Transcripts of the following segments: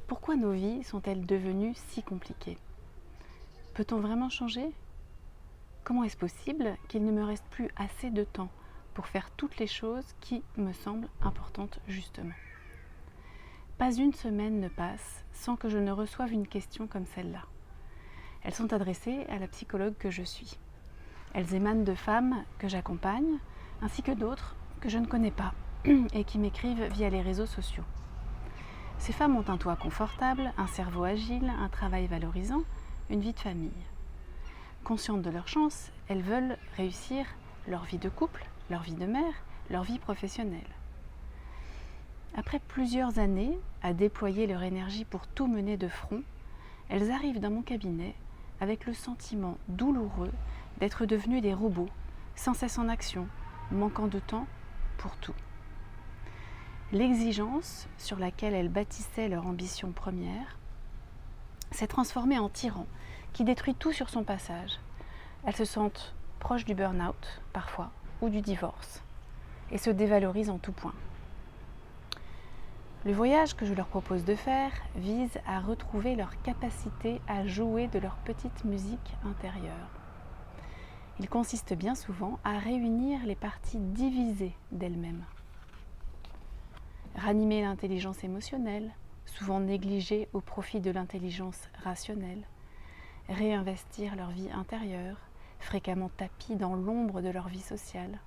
Pourquoi nos vies sont-elles devenues si compliquées? Peut-on vraiment changer? Comment est-ce possible qu'il ne me reste plus assez de temps pour faire toutes les choses qui me semblent importantes justement? Pas une semaine ne passe sans que je ne reçoive une question comme celle-là. Elles sont adressées à la psychologue que je suis. Elles émanent de femmes que j'accompagne, ainsi que d'autres que je ne connais pas et qui m'écrivent via les réseaux sociaux. Ces femmes ont un toit confortable, un cerveau agile, un travail valorisant, une vie de famille. Conscientes de leur chance, elles veulent réussir leur vie de couple, leur vie de mère, leur vie professionnelle. Après plusieurs années à déployer leur énergie pour tout mener de front, elles arrivent dans mon cabinet avec le sentiment douloureux d'être devenues des robots, sans cesse en action, manquant de temps pour tout. L'exigence sur laquelle elles bâtissaient leur ambition première s'est transformée en tyran qui détruit tout sur son passage. Elles se sentent proches du burn-out, parfois, ou du divorce, et se dévalorisent en tout point. Le voyage que je leur propose de faire vise à retrouver leur capacité à jouer de leur petite musique intérieure. Il consiste bien souvent à réunir les parties divisées d'elles-mêmes. Ranimer l'intelligence émotionnelle, souvent négligée au profit de l'intelligence rationnelle. Réinvestir leur vie intérieure, fréquemment tapie dans l'ombre de leur vie sociale.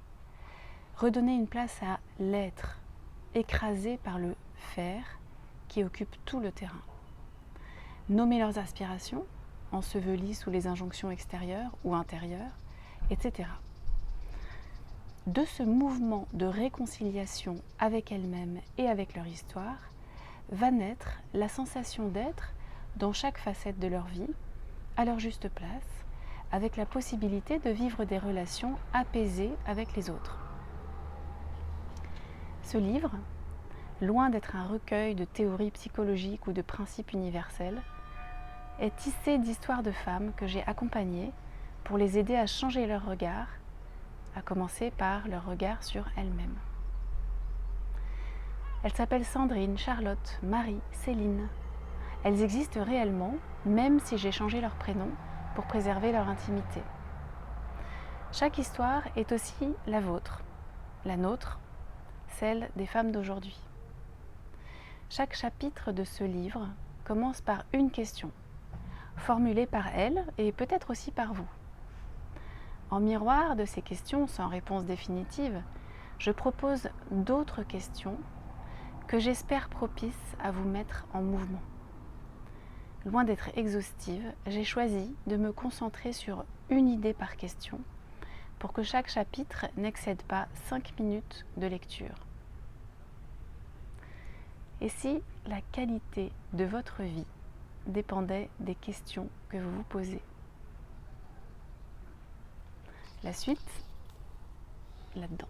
Redonner une place à l'être, écrasé par le faire qui occupe tout le terrain. Nommer leurs aspirations, ensevelies sous les injonctions extérieures ou intérieures, etc. De ce mouvement de réconciliation avec elles-mêmes et avec leur histoire, va naître la sensation d'être dans chaque facette de leur vie, à leur juste place, avec la possibilité de vivre des relations apaisées avec les autres. Ce livre, loin d'être un recueil de théories psychologiques ou de principes universels, est tissé d'histoires de femmes que j'ai accompagnées pour les aider à changer leur regard, à commencer par leur regard sur elles-mêmes. Elles s'appellent Sandrine, Charlotte, Marie, Céline. Elles existent réellement, même si j'ai changé leur prénom pour préserver leur intimité. Chaque histoire est aussi la vôtre, la nôtre, celle des femmes d'aujourd'hui. Chaque chapitre de ce livre commence par une question, formulée par elles et peut-être aussi par vous. En miroir de ces questions sans réponse définitive, je propose d'autres questions que j'espère propices à vous mettre en mouvement. Loin d'être exhaustive, j'ai choisi de me concentrer sur une idée par question pour que chaque chapitre n'excède pas 5 minutes de lecture. Et si la qualité de votre vie dépendait des questions que vous vous posez? La suite, là-dedans.